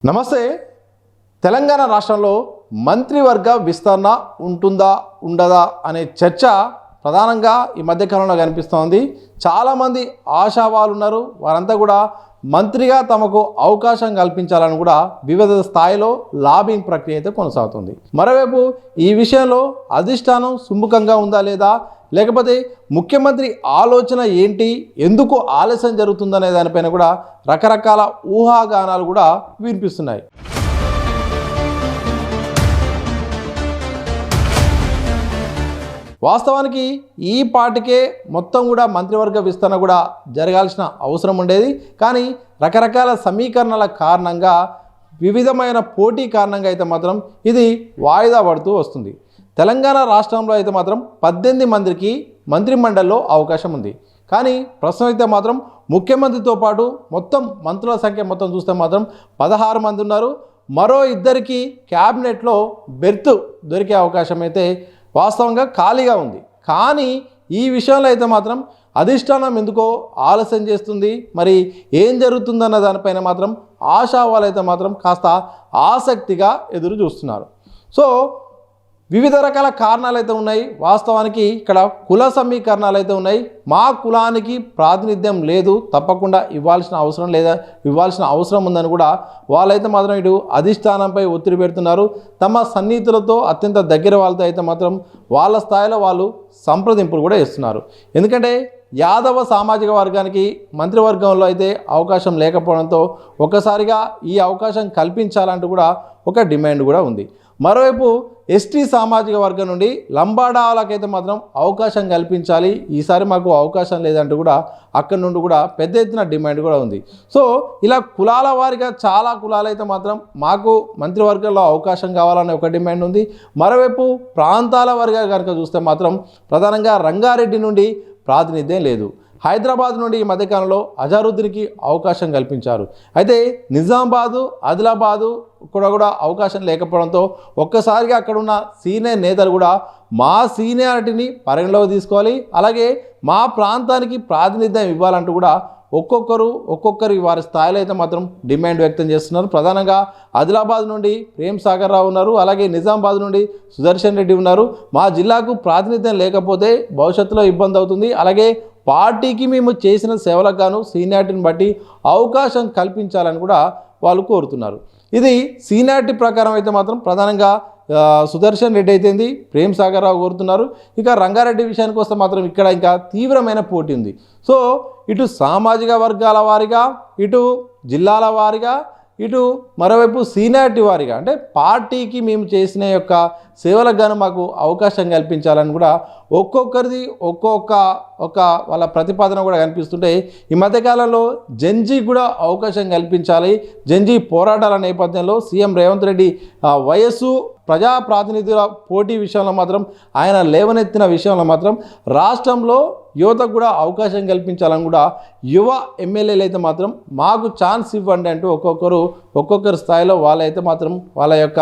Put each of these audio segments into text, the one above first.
నమస్తే. తెలంగాణ రాష్ట్రంలో మంత్రివర్గ విస్తరణ ఉంటుందా ఉండదా అనే చర్చ ప్రధానంగా ఈ మధ్యకాలంలో కనిపిస్తోంది. చాలామంది ఆశావాలు ఉన్నారు. వారంతా కూడా మంత్రిగా తమకు అవకాశం కల్పించాలని కూడా వివిధ స్థాయిలో లాబింగ్ ప్రక్రియ అయితే కొనసాగుతుంది. మరోవైపు ఈ విషయంలో అధిష్టానం సుముఖంగా ఉందా లేదా, లేకపోతే ముఖ్యమంత్రి ఆలోచన ఏంటి, ఎందుకు ఆలస్యం జరుగుతుందనే దానిపైన కూడా రకరకాల ఊహాగానాలు కూడా వినిపిస్తున్నాయి. వాస్తవానికి ఈ పాటికే మొత్తం కూడా మంత్రివర్గ విస్తరణ కూడా జరగాల్సిన అవసరం ఉండేది. కానీ రకరకాల సమీకరణల కారణంగా, వివిధమైన పోటీ కారణంగా అయితే మాత్రం ఇది వాయిదా పడుతూ వస్తుంది. తెలంగాణ రాష్ట్రంలో అయితే మాత్రం 18 మందికి మంత్రిమండలిలో అవకాశం ఉంది. కానీ ప్రస్తుతం అయితే మాత్రం ముఖ్యమంత్రితో పాటు మొత్తం మంత్రుల సంఖ్య మొత్తం చూస్తే మాత్రం 16 మంది ఉన్నారు. మరో ఇద్దరికి క్యాబినెట్లో బెర్త్ దొరికే అవకాశం అయితే వాస్తవంగా ఖాళీగా ఉంది. కానీ ఈ విషయంలో అయితే మాత్రం అధిష్టానం ఎందుకో ఆలస్యం చేస్తుంది. మరి ఏం జరుగుతుందన్న దానిపైన మాత్రం ఆశావాళ్ళు అయితే మాత్రం కాస్త ఆసక్తిగా ఎదురు చూస్తున్నారు. సో వివిధ రకాల కారణాలు అయితే ఉన్నాయి. వాస్తవానికి ఇక్కడ కుల సమీకరణాలు అయితే ఉన్నాయి. మా కులానికి ప్రాతినిధ్యం లేదు, తప్పకుండా ఇవ్వాల్సిన అవసరం ఉందని కూడా వాళ్ళైతే మాత్రం ఇటు అధిష్టానంపై ఒత్తిడి పెడుతున్నారు. తమ సన్నిహితులతో అత్యంత దగ్గర వాళ్ళతో అయితే మాత్రం వాళ్ళ స్థాయిలో వాళ్ళు సంప్రదింపులు కూడా ఇస్తున్నారు. ఎందుకంటే యాదవ సామాజిక వర్గానికి మంత్రివర్గంలో అయితే అవకాశం లేకపోవడంతో ఒక్కసారిగా ఈ అవకాశం కల్పించాలంటూ కూడా ఒక డిమాండ్ కూడా ఉంది. మరోవైపు ఎస్టీ సామాజిక వర్గం నుండి లంబాడాలకైతే మాత్రం అవకాశం కల్పించాలి, ఈసారి మాకు అవకాశం లేదంటూ కూడా అక్కడి నుండి కూడా పెద్ద ఎత్తున డిమాండ్ కూడా ఉంది. సో ఇలా కులాల వారిగా చాలా కులాలు అయితే మాత్రం మాకు మంత్రివర్గంలో అవకాశం కావాలనే ఒక డిమాండ్ ఉంది. మరోవైపు ప్రాంతాల వారిగా కనుక చూస్తే మాత్రం ప్రధానంగా రంగారెడ్డి నుండి ప్రాతినిధ్యం లేదు. హైదరాబాద్ నుండి ఈ మధ్యకాలంలో అజారుద్దీన్కి అవకాశం కల్పించారు. అయితే నిజామాబాదు, ఆదిలాబాదు కూడా అవకాశం లేకపోవడంతో ఒక్కసారిగా అక్కడున్న సీనియర్ నేతలు కూడా మా సీనియారిటీని పరిగణలోకి తీసుకోవాలి, అలాగే మా ప్రాంతానికి ప్రాతినిధ్యం ఇవ్వాలంటూ కూడా ఒక్కొక్కరు వారి స్థాయిలో అయితే మాత్రం డిమాండ్ వ్యక్తం చేస్తున్నారు. ప్రధానంగా ఆదిలాబాద్ నుండి ప్రేమ్ సాగర్ రావు ఉన్నారు, అలాగే నిజామాబాద్ నుండి సుదర్శన్ రెడ్డి ఉన్నారు. మా జిల్లాకు ప్రాతినిధ్యం లేకపోతే భవిష్యత్తులో ఇబ్బంది అవుతుంది, అలాగే పార్టీకి మేము చేసిన సేవలకు గాను సీనియారిటీని బట్టి అవకాశం కల్పించాలని కూడా వాళ్ళు కోరుతున్నారు. ఇది సీనియారిటీ ప్రకారం అయితే మాత్రం ప్రధానంగా సుదర్శన్ రెడ్డి అయితేంది, ప్రేమ్ సాగర్ రావు కోరుతున్నారు. ఇక రంగారెడ్డి విషయానికి వస్తే మాత్రం ఇక్కడ ఇంకా తీవ్రమైన పోటీ ఉంది. సో ఇటు సామాజిక వర్గాల వారిగా, ఇటు జిల్లాల వారిగా, ఇటు మరోవైపు సీనియారిటీ వారిగా, అంటే పార్టీకి మేము చేసిన యొక్క సేవలకు గాను మాకు అవకాశం కల్పించాలని కూడా ఒక్కొక్కరిది ఒక్కొక్క వాళ్ళ ప్రతిపాదన కూడా కనిపిస్తుంటే, ఈ మధ్యకాలంలో జెన్జీ కూడా అవకాశం కల్పించాలి. జెన్జీ పోరాటాల నేపథ్యంలో సీఎం రేవంత్ రెడ్డి వయస్సు, ప్రజాప్రాతినిధ్యుల పోటీ విషయంలో మాత్రం ఆయన లేవనెత్తిన విషయంలో మాత్రం రాష్ట్రంలో యువతకు కూడా అవకాశం కల్పించాలని కూడా యువ ఎమ్మెల్యేలు అయితే మాత్రం మాకు ఛాన్స్ ఇవ్వండి అంటూ ఒక్కొక్కరి స్థాయిలో వాళ్ళైతే మాత్రం వాళ్ళ యొక్క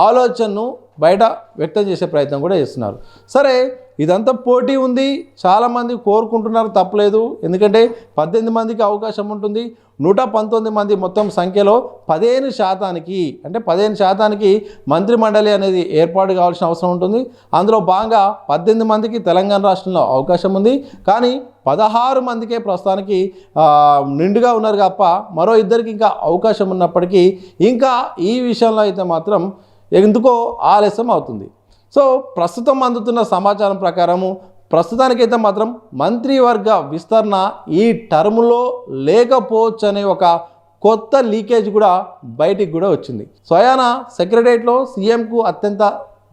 ఆలోచనను బయట వ్యక్తం చేసే ప్రయత్నం కూడా చేస్తున్నారు. సరే, ఇదంతా పోటీ ఉంది, చాలామంది కోరుకుంటున్నారు, తప్పలేదు. ఎందుకంటే 18 మందికి అవకాశం ఉంటుంది. 119 మంది మొత్తం సంఖ్యలో 15% మంత్రిమండలి అనేది ఏర్పాటు కావాల్సిన అవసరం ఉంటుంది. అందులో భాగంగా 18 మందికి తెలంగాణ రాష్ట్రంలో అవకాశం ఉంది. కానీ 16 మందికే ప్రస్తుతానికి నిండుగా ఉన్నారు తప్ప మరో ఇద్దరికి ఇంకా అవకాశం ఉన్నప్పటికీ ఇంకా ఈ విషయంలో అయితే మాత్రం ఎందుకో ఆలస్యం అవుతుంది. సో ప్రస్తుతం అందుతున్న సమాచారం ప్రకారము ప్రస్తుతానికైతే మాత్రం మంత్రివర్గ విస్తరణ ఈ టర్ములో లేకపోవచ్చు అనే ఒక కొత్త లీకేజ్ కూడా బయటికి కూడా వచ్చింది. స్వయాన సెక్రటరియట్లో సీఎంకు అత్యంత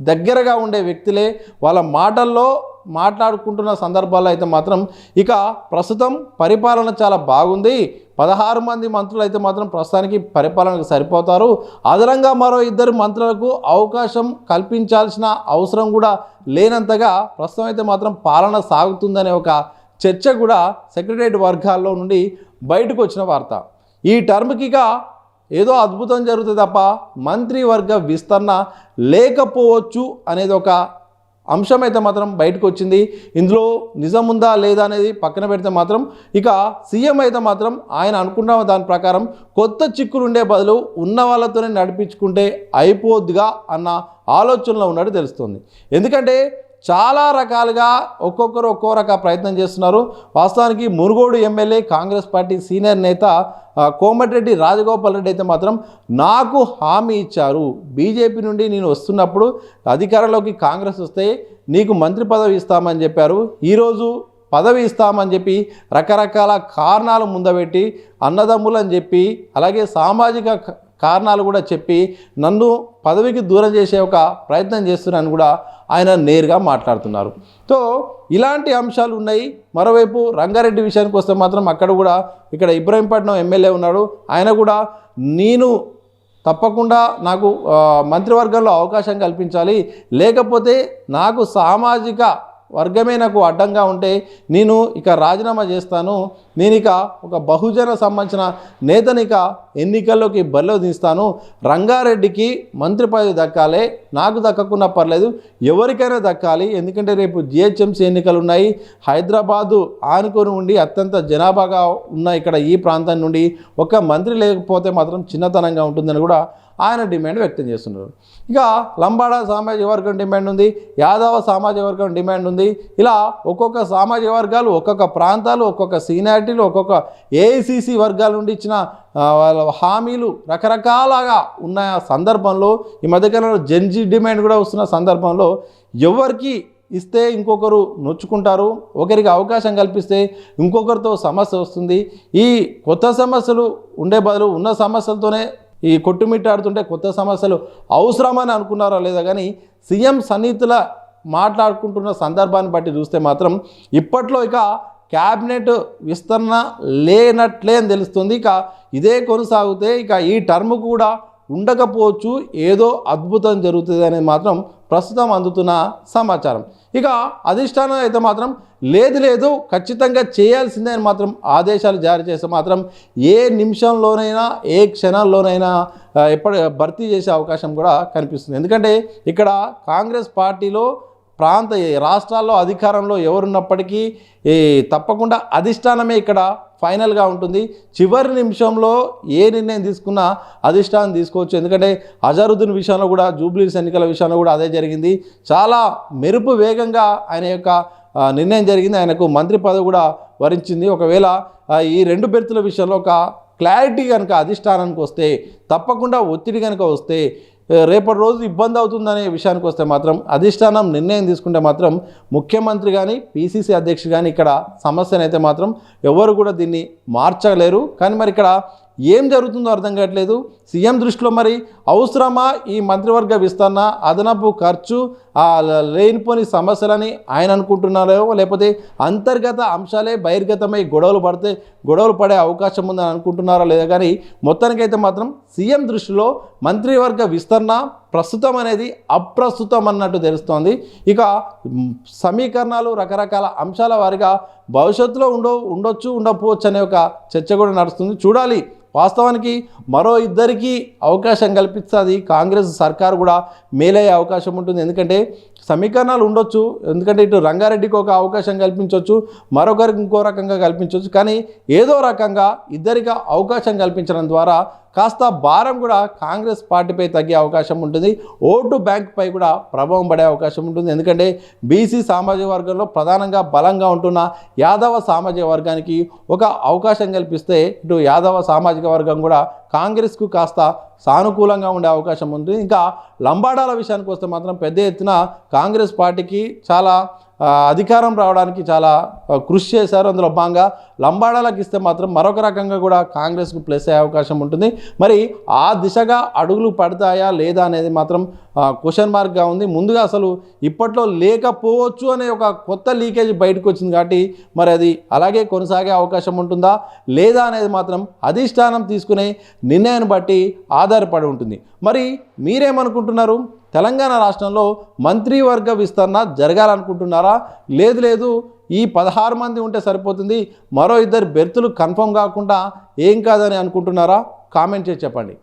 దగ్గరగా ఉండే వ్యక్తులే వాళ్ళ మాటల్లో మాట్లాడుకుంటున్న సందర్భాల్లో అయితే మాత్రం ఇక ప్రస్తుతం పరిపాలన చాలా బాగుంది, 16 మంది మంత్రులు అయితే మాత్రం ప్రస్తుతానికి పరిపాలనకు సరిపోతారు, అదనంగా మరో 2 మంత్రులకు అవకాశం కల్పించాల్సిన అవసరం కూడా లేనంతగా ప్రస్తుతం అయితే మాత్రం పాలన సాగుతుందనే ఒక చర్చ కూడా సెక్రటరియట్ వర్గాల్లో నుండి బయటకు వచ్చిన వార్త. ఈ టర్మ్కి ఇక ఏదో అద్భుతం జరుగుతుంది తప్ప మంత్రివర్గ విస్తరణ లేకపోవచ్చు అనేది ఒక అంశం అయితే మాత్రం బయటకు వచ్చింది. ఇందులో నిజం ఉందా లేదా అనేది పక్కన పెడితే మాత్రం ఇక సీఎం అయితే మాత్రం ఆయన అనుకున్న దాని ప్రకారం కొత్త చిక్కులు ఉండే బదులు ఉన్న వాళ్ళతోనే నడిపించుకుంటే అయిపోద్దిగా అన్న ఆలోచనలో ఉన్నట్టు తెలుస్తుంది. ఎందుకంటే చాలా రకాలుగా ఒక్కొక్కరు ఒక్కో రక ప్రయత్నం చేస్తున్నారు. వాస్తవానికి Munugode MLA Congress party senior నేత కోమటిరెడ్డి రాజగోపాల్ రెడ్డి అయితే మాత్రం నాకు హామీ ఇచ్చారు, బీజేపీ నుండి నేను వస్తున్నప్పుడు అధికారంలోకి కాంగ్రెస్ వస్తే నీకు మంత్రి పదవి ఇస్తామని చెప్పారు. ఈరోజు పదవి ఇస్తామని చెప్పి రకరకాల కారణాలు ముందబెట్టి అన్నదమ్ములని చెప్పి అలాగే సామాజిక కారణాలు కూడా చెప్పి నన్ను పదవికి దూరం చేసే ఒక ప్రయత్నం చేస్తున్నారని కూడా ఆయన నేరుగా మాట్లాడుతున్నారు. సో ఇలాంటి అంశాలు ఉన్నాయి. మరోవైపు రంగారెడ్డి విషయానికి వస్తే మాత్రం అక్కడ కూడా ఇక్కడ ఇబ్రహీంపట్నం ఎమ్మెల్యే ఉన్నాడు. ఆయన కూడా నేను తప్పకుండా నాకు మంత్రివర్గంలో అవకాశం కల్పించాలి, లేకపోతే నాకు సామాజిక వర్గమే నాకు అడ్డంగా ఉంటే నేను ఇక రాజీనామా చేస్తాను, నేను ఇక ఒక బహుజన సంబంధించిన నేతని ఇక ఎన్నికల్లోకి బరిలో దిస్తాను, రంగారెడ్డికి మంత్రి పదవి దక్కాలి, నాకు దక్కకున్నా పర్లేదు, ఎవరికైనా దక్కాలి, ఎందుకంటే రేపు జిహెచ్ఎంసీ ఎన్నికలు ఉన్నాయి, హైదరాబాదు ఆనుకొని ఉండి అత్యంత జనాభాగా ఉన్న ఇక్కడ ఈ ప్రాంతం నుండి ఒక మంత్రి లేకపోతే మాత్రం చిన్నతనంగా ఉంటుందని కూడా ఆయన డిమాండ్ వ్యక్తం చేస్తున్నారు. ఇక లంబాడ సామాజిక వర్గం డిమాండ్ ఉంది, యాదవ సామాజిక వర్గం డిమాండ్ ఉంది. ఇలా ఒక్కొక్క సామాజిక వర్గాలు, ఒక్కొక్క ప్రాంతాలు, ఒక్కొక్క సీనియారిటీలు, ఒక్కొక్క ఏఐసిసి వర్గాల నుండి ఇచ్చిన హామీలు రకరకాలుగా ఉన్న సందర్భంలో ఈ మధ్యకాలంలో జెన్జీ డిమాండ్ కూడా వస్తున్న సందర్భంలో ఎవరికి ఇస్తే ఇంకొకరు నొచ్చుకుంటారు, ఒకరికి అవకాశం కల్పిస్తే ఇంకొకరితో సమస్య వస్తుంది. ఈ కొత్త సమస్యలు ఉండే బదులు ఉన్న సమస్యలతోనే ఈ కొట్టుమిట్టాడుతుంటే కొత్త సమస్యలు అవసరమని అనుకున్నారో లేదా కానీ సీఎం సన్నిహితుల మాట్లాడుకుంటున్న సందర్భాన్ని బట్టి చూస్తే మాత్రం ఇప్పట్లో ఇక క్యాబినెట్ విస్తరణ లేనట్లే అని తెలుస్తుంది. ఇక ఇదే కొనసాగితే ఇక ఈ టర్మ్ కూడా ఉండకపోవచ్చు, ఏదో అద్భుతం జరుగుతుంది అనేది మాత్రం ప్రస్తుతం అందుతున్న సమాచారం. ఇక అధిష్టానం అయితే మాత్రం లేదు ఖచ్చితంగా చేయాల్సిందే అని మాత్రం ఆదేశాలు జారీ చేస్తే మాత్రం ఏ నిమిషంలోనైనా ఏ క్షణంలోనైనా భర్తీ చేసే అవకాశం కూడా కనిపిస్తుంది. ఎందుకంటే ఇక్కడ కాంగ్రెస్ పార్టీలో రాష్ట్రాల్లో అధికారంలో ఎవరున్నప్పటికీ తప్పకుండా అధిష్టానమే ఇక్కడ ఫైనల్గా ఉంటుంది. చివరి నిమిషంలో ఏ నిర్ణయం తీసుకున్నా అధిష్టానం తీసుకోవచ్చు. ఎందుకంటే అజరుద్దీన్ విషయంలో కూడా, జూబ్లీస్ ఎన్నికల విషయంలో కూడా అదే జరిగింది. చాలా మెరుపు వేగంగా ఆయన యొక్క నిర్ణయం జరిగింది. ఆయనకు మంత్రి పదవి కూడా వరించింది. ఒకవేళ ఈ 2 బెర్తుల విషయంలో ఒక క్లారిటీ కనుక అధిష్టానానికి వస్తే, తప్పకుండా ఒత్తిడి కనుక వస్తే రేపటి రోజు ఇబ్బంది అవుతుందనే విషయానికి వస్తే మాత్రం అధిష్టానం నిర్ణయం తీసుకుంటే మాత్రం ముఖ్యమంత్రి కానీ పిసిసి అధ్యక్షుడు కానీ ఇక్కడ సమస్యనైతే మాత్రం ఎవరు కూడా దీన్ని మార్చలేరు. కానీ మరి ఇక్కడ ఏం జరుగుతుందో అర్థం కావట్లేదు. సీఎం దృష్టిలో మరి అవసరమా ఈ మంత్రివర్గ విస్తరణ, అదనపు ఖర్చు, లేనిపోని సమస్యలని ఆయన అనుకుంటున్నారో, లేకపోతే అంతర్గత అంశాలే బహిర్గతమై గొడవలు పడే అవకాశం ఉందని అనుకుంటున్నారో లేదా కానీ మొత్తానికైతే మాత్రం సీఎం దృష్టిలో మంత్రివర్గ విస్తరణ ప్రస్తుతం అనేది అప్రస్తుతం అన్నట్టు తెలుస్తోంది. ఇక సమీకరణాలు రకరకాల అంశాల వారిగా భవిష్యత్తులో ఉండొచ్చు ఉండకపోవచ్చు అనే ఒక చర్చ కూడా నడుస్తుంది. చూడాలి. వాస్తవానికి మరో ఇద్దరికి అవకాశం కల్పిస్తుంది కాంగ్రెస్ సర్కారు కూడా మేలయ్యే అవకాశం ఉంటుంది. ఎందుకంటే సమీకరణాలు ఉండొచ్చు, ఎందుకంటే ఇటు రంగారెడ్డికి ఒక అవకాశం కల్పించవచ్చు, మరొకరికి ఇంకో రకంగా కల్పించవచ్చు. కానీ ఏదో రకంగా ఇద్దరికి అవకాశం కల్పించడం ద్వారా కాస్త భారం కూడా కాంగ్రెస్ పార్టీపై తగ్గే అవకాశం ఉంటుంది. ఓటు బ్యాంక్పై కూడా ప్రభావం పడే అవకాశం ఉంటుంది. ఎందుకంటే బీసీ సామాజిక వర్గంలో ప్రధానంగా బలంగా ఉంటున్న యాదవ సామాజిక వర్గానికి ఒక అవకాశం కల్పిస్తే ఇటు యాదవ సామాజిక వర్గం కూడా కాంగ్రెస్కు కాస్త సానుకూలంగా ఉండే అవకాశం ఉంది. ఇంకా లంబాడాల విషయానికి వస్తే మాత్రం పెద్ద ఎత్తున కాంగ్రెస్ పార్టీకి చాలా అధికారం రావడానికి చాలా కృషి చేశారు. అందులో భాగంగా లంబాడాలకు ఇస్తే మాత్రం మరొక రకంగా కూడా కాంగ్రెస్కు ప్లస్ అయ్యే అవకాశం ఉంటుంది. మరి ఆ దిశగా అడుగులు పడతాయా లేదా అనేది మాత్రం క్వశ్చన్ మార్క్గా ఉంది. ముందుగా అసలు ఇప్పట్లో లేకపోవచ్చు అనే ఒక కొత్త లీకేజ్ బయటకు వచ్చింది కాబట్టి మరి అది అలాగే కొనసాగే అవకాశం ఉంటుందా లేదా అనేది మాత్రం అధిష్టానం తీసుకునే నిర్ణయాన్ని బట్టి ఆధారపడి ఉంటుంది. మరి మీరేమనుకుంటున్నారు? తెలంగాణ రాష్ట్రంలో మంత్రివర్గ విస్తరణ జరగాలనుకుంటున్నారా? లేదు ఈ 16 మంది ఉంటే సరిపోతుంది, మరో 2 బెర్తులు కన్ఫర్మ్ కాకుండా ఏం కాదని అనుకుంటున్నారా? కామెంట్ చేసి చెప్పండి.